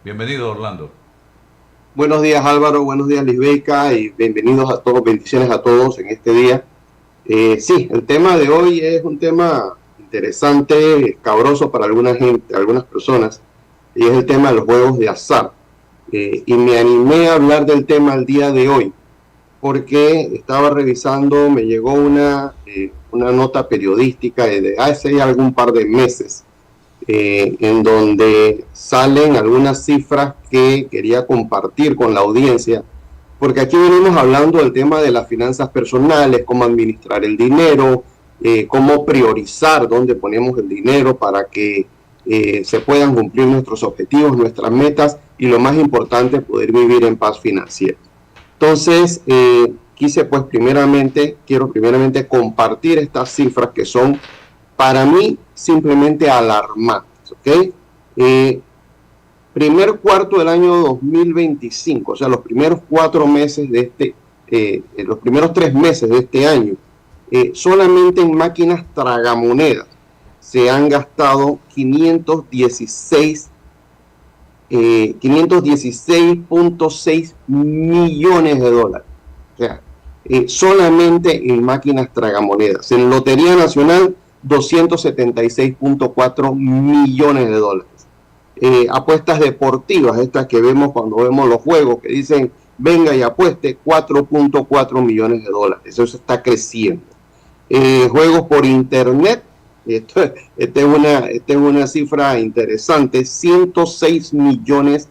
Bienvenido, Orlando. Buenos días Álvaro, buenos días Lisbeca y bienvenidos a todos, bendiciones a todos en este día. Sí, el tema de hoy es un tema interesante, escabroso para alguna gente, algunas personas, y es el tema de los juegos de azar. Y me animé a hablar del tema el día de hoy porque estaba revisando, me llegó una nota periodística de hace algún par de meses en donde salen algunas cifras que quería compartir con la audiencia, porque aquí venimos hablando del tema de las finanzas personales, cómo administrar el dinero, cómo priorizar dónde ponemos el dinero para que se puedan cumplir nuestros objetivos, nuestras metas y lo más importante, poder vivir en paz financiera. Entonces, quiero primeramente compartir estas cifras que son para mí simplemente alarmantes, ¿ok? Primer cuarto del año 2025, o sea, los primeros 4 meses de los primeros 3 meses de este año, solamente en máquinas tragamonedas se han gastado 516.6 millones de dólares. O sea, solamente en máquinas tragamonedas. En Lotería Nacional, 276.4 millones de dólares. Apuestas deportivas, estas que vemos cuando vemos los juegos, que dicen venga y apueste, 4.4 millones de dólares. Eso está creciendo. Juegos por internet, esta es una cifra interesante, 106 millones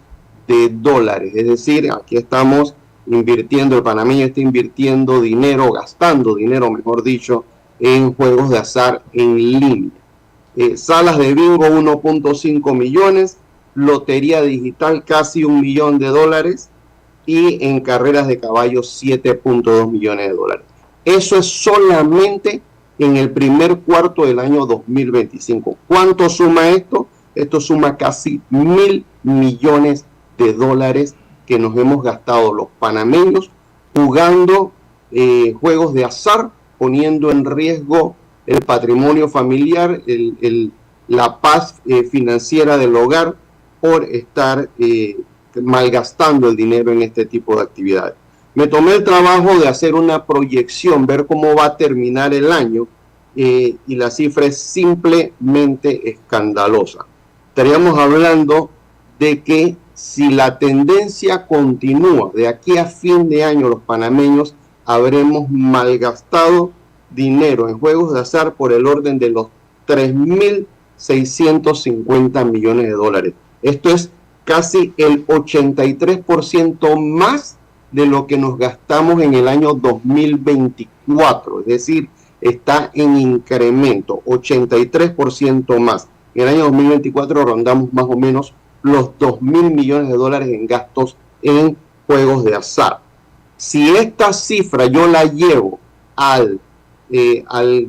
de dólares. Es decir, aquí estamos invirtiendo, el panameño está invirtiendo dinero, gastando dinero, mejor dicho, en juegos de azar en línea. Salas de bingo 1.5 millones, lotería digital casi 1 millón de dólares y en carreras de caballos 7.2 millones de dólares. Eso es solamente en el primer cuarto del año 2025. ¿Cuánto suma esto? Esto suma casi 1.000 millones de dólares que nos hemos gastado los panameños jugando juegos de azar, poniendo en riesgo el patrimonio familiar, la paz financiera del hogar por estar malgastando el dinero en este tipo de actividades. Me tomé el trabajo de hacer una proyección, ver cómo va a terminar el año y la cifra es simplemente escandalosa. Estaríamos hablando de que si la tendencia continúa de aquí a fin de año, los panameños habremos malgastado dinero en juegos de azar por el orden de los 3.650 millones de dólares. Esto es casi el 83% más de lo que nos gastamos en el año 2024. Es decir, está en incremento, 83% más. En el año 2024 rondamos más o menos los 2.000 millones de dólares en gastos en juegos de azar. Si esta cifra yo la llevo al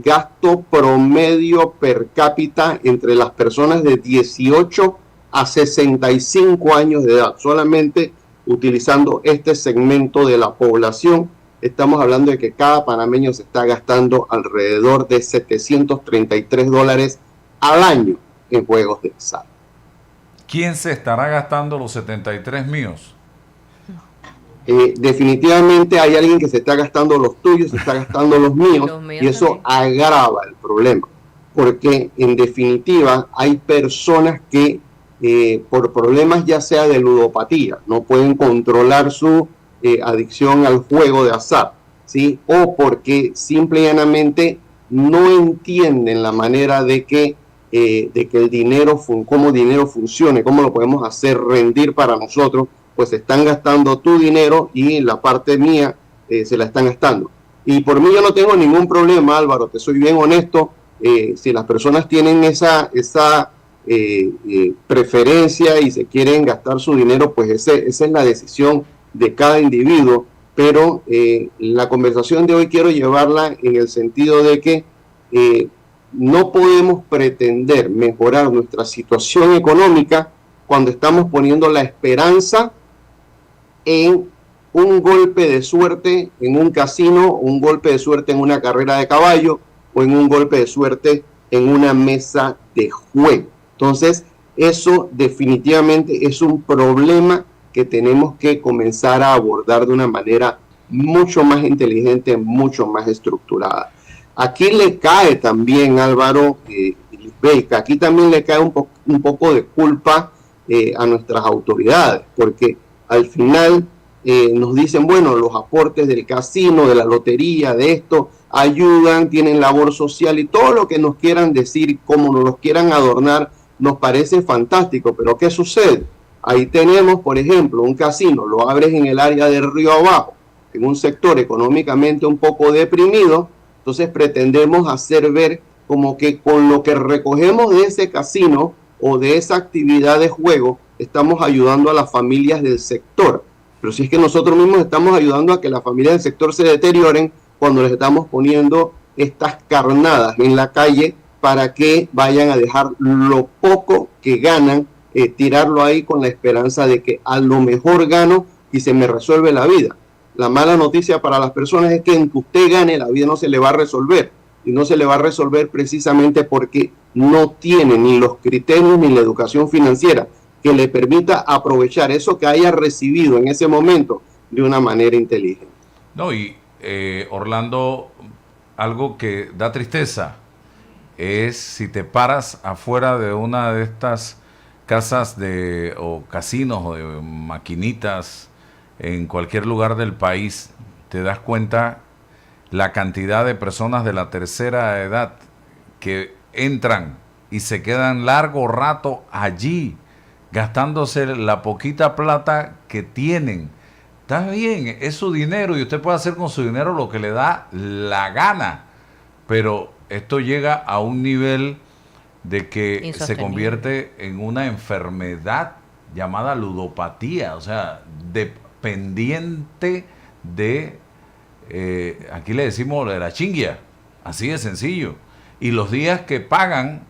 gasto promedio per cápita entre las personas de 18 a 65 años de edad, solamente utilizando este segmento de la población, estamos hablando de que cada panameño se está gastando alrededor de 733 dólares al año en juegos de azar. ¿Quién se estará gastando los 73 míos? Definitivamente hay alguien que se está gastando los tuyos, se está gastando los míos, y eso también agrava el problema, porque en definitiva hay personas que por problemas ya sea de ludopatía, no pueden controlar su adicción al juego de azar, ¿sí? O porque simple y llanamente no entienden la manera de que el dinero, cómo dinero funcione, cómo lo podemos hacer rendir para nosotros, pues están gastando tu dinero y la parte mía se la están gastando. Y por mí yo no tengo ningún problema, Álvaro, te soy bien honesto, si las personas tienen esa preferencia y se quieren gastar su dinero, pues esa es la decisión de cada individuo, pero la conversación de hoy quiero llevarla en el sentido de que no podemos pretender mejorar nuestra situación económica cuando estamos poniendo la esperanza en un golpe de suerte en un casino, un golpe de suerte en una carrera de caballo o en un golpe de suerte en una mesa de juego. Entonces, Eso definitivamente es un problema que tenemos que comenzar a abordar de una manera mucho más inteligente, mucho más estructurada. Aquí le cae también, Álvaro, aquí también le cae un poco de culpa a nuestras autoridades, porque al final nos dicen, bueno, los aportes del casino, de la lotería, de esto, ayudan, tienen labor social y todo lo que nos quieran decir, como nos los quieran adornar, nos parece fantástico, pero ¿qué sucede? Ahí tenemos, por ejemplo, un casino, lo abres en el área del Río Abajo, en un sector económicamente un poco deprimido, entonces pretendemos hacer ver como que con lo que recogemos de ese casino o de esa actividad de juego, estamos ayudando a las familias del sector. Pero si es que nosotros mismos estamos ayudando a que las familias del sector se deterioren cuando les estamos poniendo estas carnadas en la calle para que vayan a dejar lo poco que ganan, tirarlo ahí con la esperanza de que a lo mejor gano y se me resuelve la vida. La mala noticia para las personas es que en que usted gane, la vida no se le va a resolver. Y no se le va a resolver precisamente porque no tiene ni los criterios ni la educación financiera que le permita aprovechar eso que haya recibido en ese momento de una manera inteligente. No, y Orlando, algo que da tristeza es si te paras afuera de una de estas casas o casinos o de maquinitas en cualquier lugar del país, te das cuenta la cantidad de personas de la tercera edad que entran y se quedan largo rato allí, gastándose la poquita plata que tienen. Está bien, es su dinero y usted puede hacer con su dinero lo que le da la gana, pero esto llega a un nivel de que se convierte en una enfermedad llamada ludopatía, o sea, dependiente de, aquí le decimos de la chinguia, así de sencillo. Y los días que pagan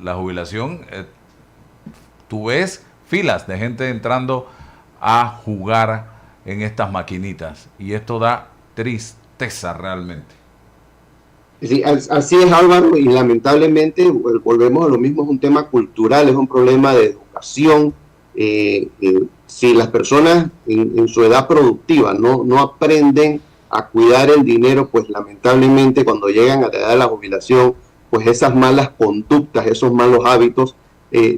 la jubilación, tú ves filas de gente entrando a jugar en estas maquinitas. Y esto da tristeza realmente. Sí, así es, Álvaro, y lamentablemente volvemos a lo mismo, es un tema cultural, es un problema de educación. Si las personas en su edad productiva no aprenden a cuidar el dinero, pues lamentablemente cuando llegan a la edad de la jubilación, pues esas malas conductas, esos malos hábitos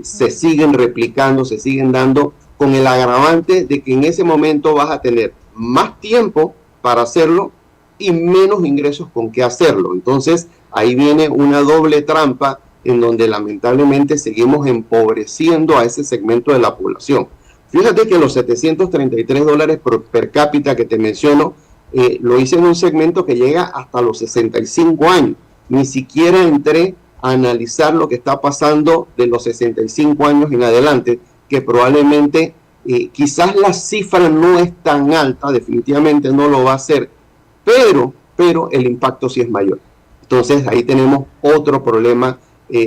se siguen replicando, se siguen dando, con el agravante de que en ese momento vas a tener más tiempo para hacerlo y menos ingresos con qué hacerlo. Entonces ahí viene una doble trampa en donde lamentablemente seguimos empobreciendo a ese segmento de la población. Fíjate que los $733 per cápita que te menciono, lo hice en un segmento que llega hasta los 65 años. Ni siquiera entré a analizar lo que está pasando de los 65 años en adelante, que probablemente quizás la cifra no es tan alta, definitivamente no lo va a ser, pero el impacto sí es mayor. Entonces ahí tenemos otro problema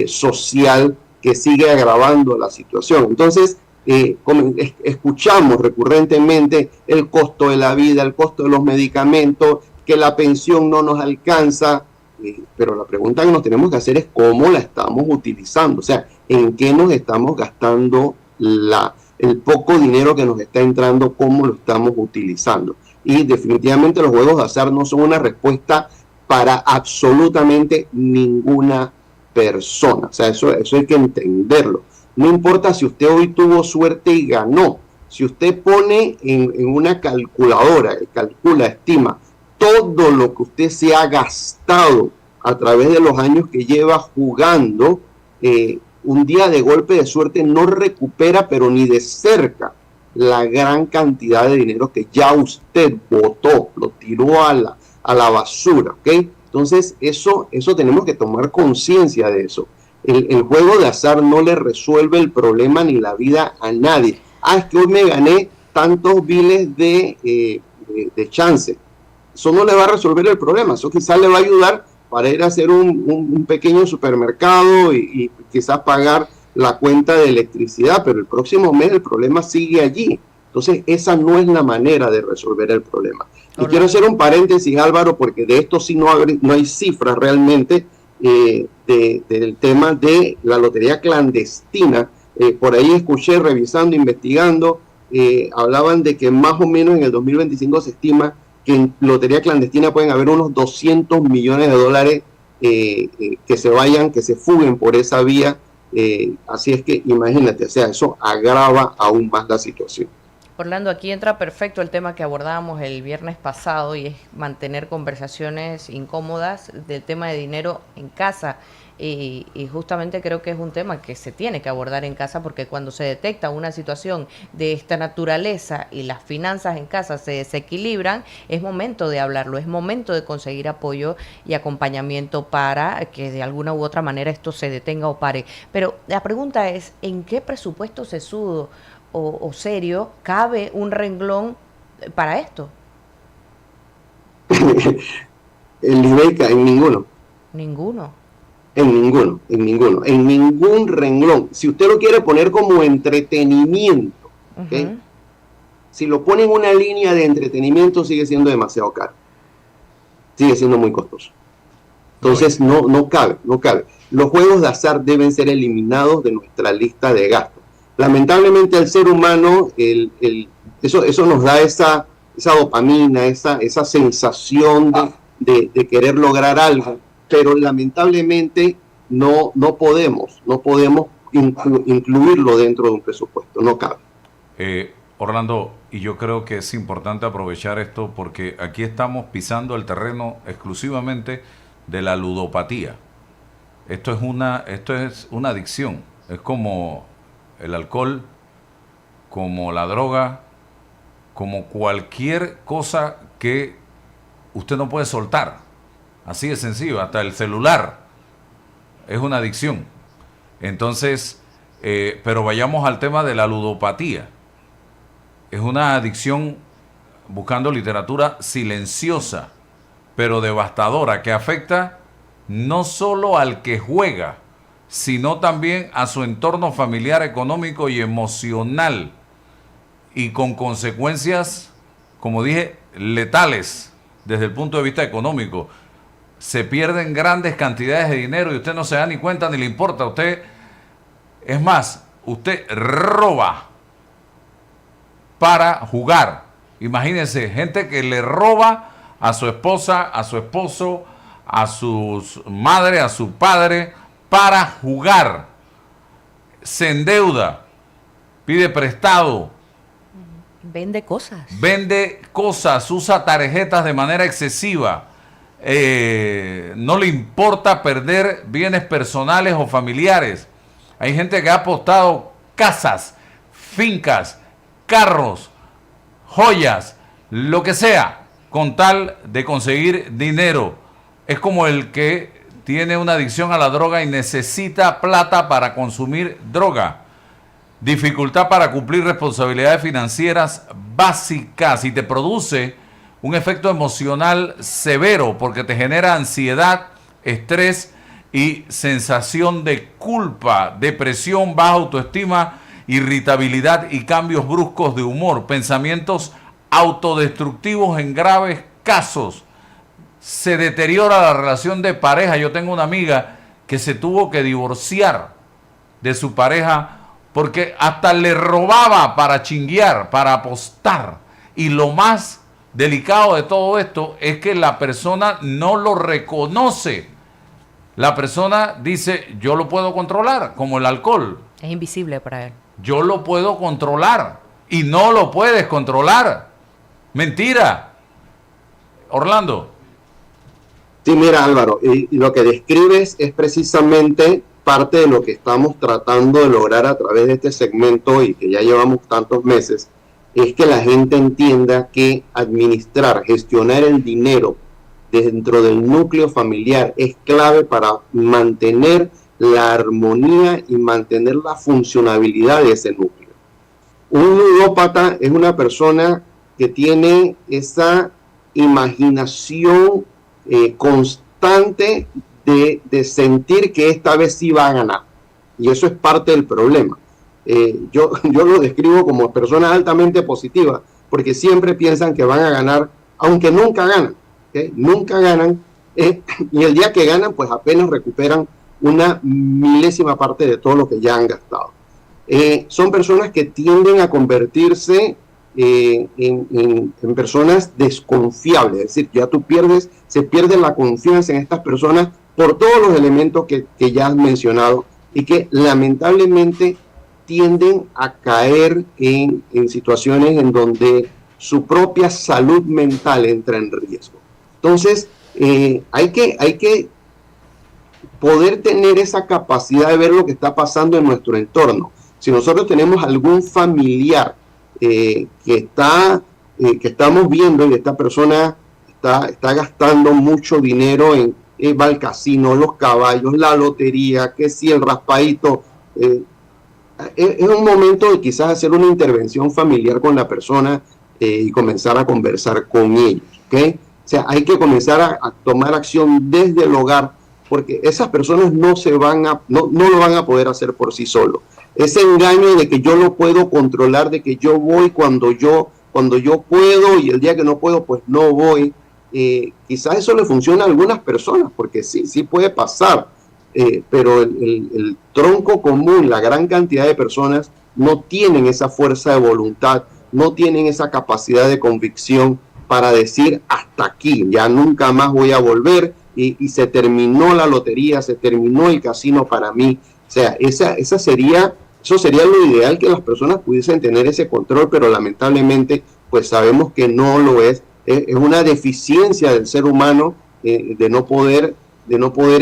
social que sigue agravando la situación. Entonces escuchamos recurrentemente el costo de la vida, el costo de los medicamentos, que la pensión no nos alcanza, pero la pregunta que nos tenemos que hacer es cómo la estamos utilizando, o sea, en qué nos estamos gastando el poco dinero que nos está entrando, cómo lo estamos utilizando. Y definitivamente los juegos de azar no son una respuesta para absolutamente ninguna persona. O sea, eso hay que entenderlo. No importa si usted hoy tuvo suerte y ganó. Si usted pone en una calculadora, calcula, estima todo lo que usted se ha gastado a través de los años que lleva jugando, un día de golpe de suerte no recupera, pero ni de cerca, la gran cantidad de dinero que ya usted botó, lo tiró a la basura, ¿ok? Entonces, eso tenemos que tomar conciencia de eso. El juego de azar no le resuelve el problema ni la vida a nadie. Es que hoy me gané tantos biles de chance. Eso no le va a resolver el problema. Eso quizás le va a ayudar para ir a hacer un pequeño supermercado y quizás pagar la cuenta de electricidad, pero el próximo mes el problema sigue allí. Entonces, esa no es la manera de resolver el problema. Y quiero hacer un paréntesis, Álvaro, porque de esto sí no hay cifras realmente, del tema de la lotería clandestina. Por ahí escuché, revisando, investigando, hablaban de que más o menos en el 2025 se estima que en lotería clandestina pueden haber unos 200 millones de dólares que se fuguen por esa vía. Así es que imagínate, o sea, eso agrava aún más la situación. Orlando, aquí entra perfecto el tema que abordábamos el viernes pasado, y es mantener conversaciones incómodas del tema de dinero en casa. Y justamente creo que es un tema que se tiene que abordar en casa, porque cuando se detecta una situación de esta naturaleza y las finanzas en casa se desequilibran, es momento de hablarlo, es momento de conseguir apoyo y acompañamiento para que de alguna u otra manera esto se detenga o pare. Pero la pregunta es, ¿en qué presupuesto sesudo o serio cabe un renglón para esto? El Ibeca, en ninguno. Ninguno. En ningún renglón. Si usted lo quiere poner como entretenimiento, ¿okay? Si lo pone en una línea de entretenimiento, sigue siendo demasiado caro. Sigue siendo muy costoso. Entonces no cabe. Los juegos de azar deben ser eliminados de nuestra lista de gastos. Lamentablemente al ser humano, eso nos da esa dopamina, esa sensación de querer lograr algo, pero lamentablemente no podemos incluirlo dentro de un presupuesto, no cabe. Orlando, y yo creo que es importante aprovechar esto porque aquí estamos pisando el terreno exclusivamente de la ludopatía. Esto es una adicción, es como el alcohol, como la droga, como cualquier cosa que usted no puede soltar. Así de sencillo, hasta el celular es una adicción. Entonces, pero vayamos al tema de la ludopatía. Es una adicción, buscando literatura, silenciosa, pero devastadora, que afecta no solo al que juega, sino también a su entorno familiar, económico y emocional, y con consecuencias, como dije, letales desde el punto de vista económico. Se pierden grandes cantidades de dinero y usted no se da ni cuenta ni le importa. Usted, es más, usted roba para jugar. Imagínense, gente que le roba a su esposa, a su esposo, a su madre, a su padre, para jugar. Se endeuda, pide prestado. Vende cosas. Usa tarjetas de manera excesiva. No le importa perder bienes personales o familiares. Hay gente que ha apostado casas, fincas, carros, joyas, lo que sea, con tal de conseguir dinero. Es como el que tiene una adicción a la droga y necesita plata para consumir droga. Dificultad para cumplir responsabilidades financieras básicas, y te produce un efecto emocional severo porque te genera ansiedad, estrés y sensación de culpa, depresión, baja autoestima, irritabilidad y cambios bruscos de humor, pensamientos autodestructivos en graves casos. Se deteriora la relación de pareja. Yo tengo una amiga que se tuvo que divorciar de su pareja porque hasta le robaba para chinguear, para apostar. Y lo más delicado de todo esto es que la persona no lo reconoce. La persona dice, yo lo puedo controlar, como el alcohol. Es invisible para él. Yo lo puedo controlar y no lo puedes controlar. Mentira. Orlando. Sí, mira, Álvaro, y lo que describes es precisamente parte de lo que estamos tratando de lograr a través de este segmento y que ya llevamos tantos meses, es que la gente entienda que administrar, gestionar el dinero dentro del núcleo familiar es clave para mantener la armonía y mantener la funcionabilidad de ese núcleo. Un ludópata es una persona que tiene esa imaginación constante de sentir que esta vez sí va a ganar. Y eso es parte del problema. Yo lo describo como personas altamente positivas, porque siempre piensan que van a ganar, aunque nunca ganan. ¿Okay? Nunca ganan, y el día que ganan, pues apenas recuperan una milésima parte de todo lo que ya han gastado. Son personas que tienden a convertirse en personas desconfiables, es decir, ya se pierde la confianza en estas personas por todos los elementos que ya has mencionado y que lamentablemente tienden a caer en situaciones en donde su propia salud mental entra en riesgo. Entonces, hay que poder tener esa capacidad de ver lo que está pasando en nuestro entorno. Si nosotros tenemos algún familiar que estamos viendo y esta persona está gastando mucho dinero va al casino, los caballos, la lotería, que si el raspadito, es un momento de quizás hacer una intervención familiar con la persona y comenzar a conversar con ellos, ¿ok? O sea, hay que comenzar a tomar acción desde el hogar, porque esas personas no lo van a poder hacer por sí solos. Ese engaño de que yo lo puedo controlar, de que yo voy cuando yo puedo y el día que no puedo, pues no voy. Quizás eso le funciona a algunas personas, porque sí puede pasar, pero el tronco común, la gran cantidad de personas no tienen esa fuerza de voluntad, no tienen esa capacidad de convicción para decir hasta aquí, ya nunca más voy a volver y se terminó la lotería, se terminó el casino para mí. O sea, eso sería lo ideal, que las personas pudiesen tener ese control, pero lamentablemente pues sabemos que no lo es. Es una deficiencia del ser humano de no poder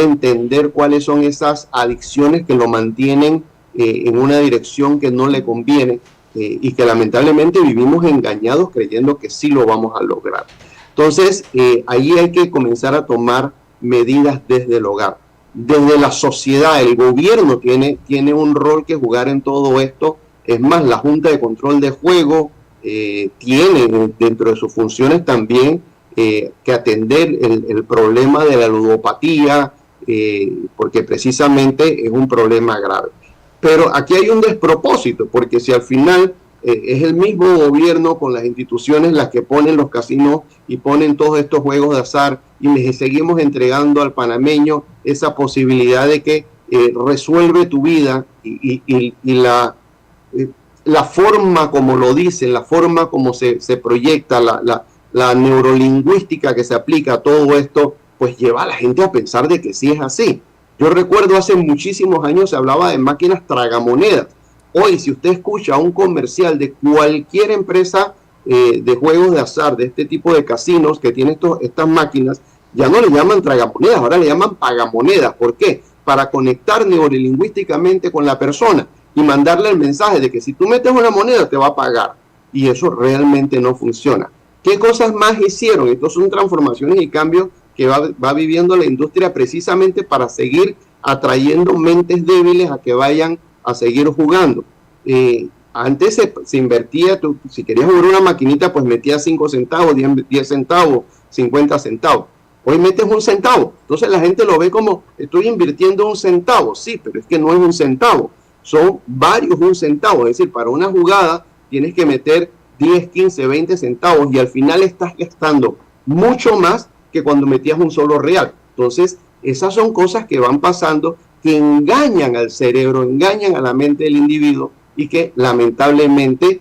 entender cuáles son esas adicciones que lo mantienen en una dirección que no le conviene y que lamentablemente vivimos engañados creyendo que sí lo vamos a lograr. Entonces, ahí hay que comenzar a tomar medidas desde el hogar. Desde la sociedad, el gobierno tiene un rol que jugar en todo esto. Es más, la Junta de Control de Juego tiene dentro de sus funciones también que atender el problema de la ludopatía, porque precisamente es un problema grave. Pero aquí hay un despropósito, porque si al final es el mismo gobierno con las instituciones las que ponen los casinos y ponen todos estos juegos de azar, y les seguimos entregando al panameño esa posibilidad de que resuelve tu vida y la forma como lo dicen, la forma como se proyecta, la neurolingüística que se aplica a todo esto, pues lleva a la gente a pensar de que sí es así. Yo recuerdo hace muchísimos años se hablaba de máquinas tragamonedas. Hoy, si usted escucha un comercial de cualquier empresa de juegos de azar, de este tipo de casinos que tiene estas máquinas, ya no le llaman tragamonedas, ahora le llaman pagamonedas. ¿Por qué? Para conectar neurolingüísticamente con la persona y mandarle el mensaje de que si tú metes una moneda te va a pagar. Y eso realmente no funciona. ¿Qué cosas más hicieron? Estas son transformaciones y cambios que va viviendo la industria precisamente para seguir atrayendo mentes débiles a que vayan a seguir jugando. Antes se invertía, si querías jugar una maquinita, pues metías 5 centavos, 10 centavos, 50 centavos. Hoy metes 1 centavo. Entonces la gente lo ve como, estoy invirtiendo 1 centavo. Sí, pero es que no es 1 centavo. Son varios 1 centavo. Es decir, para una jugada tienes que meter 10, 15, 20 centavos y al final estás gastando mucho más que cuando metías un solo real. Entonces, esas son cosas que van pasando, que engañan al cerebro, engañan a la mente del individuo y que lamentablemente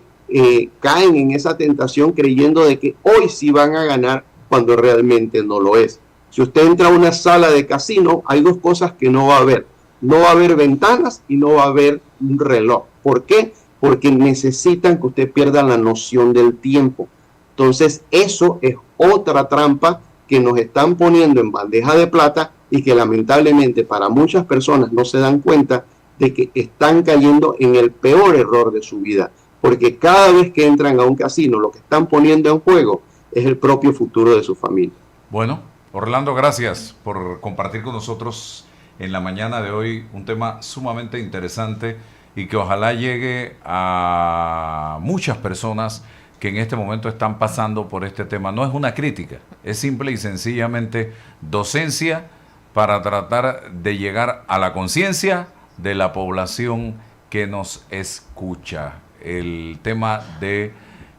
caen en esa tentación creyendo de que hoy sí van a ganar cuando realmente no lo es. Si usted entra a una sala de casino, hay 2 cosas que no va a haber. No va a haber ventanas y no va a haber un reloj. ¿Por qué? Porque necesitan que usted pierda la noción del tiempo. Entonces, eso es otra trampa que nos están poniendo en bandeja de plata y que lamentablemente para muchas personas no se dan cuenta de que están cayendo en el peor error de su vida. Porque cada vez que entran a un casino, lo que están poniendo en juego es el propio futuro de su familia. Bueno, Orlando, gracias por compartir con nosotros en la mañana de hoy un tema sumamente interesante y que ojalá llegue a muchas personas que en este momento están pasando por este tema. No es una crítica, es simple y sencillamente docencia para tratar de llegar a la conciencia de la población que nos escucha. El tema de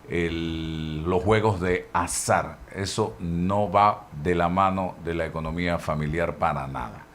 los juegos de azar. Eso no va de la mano de la economía familiar para nada.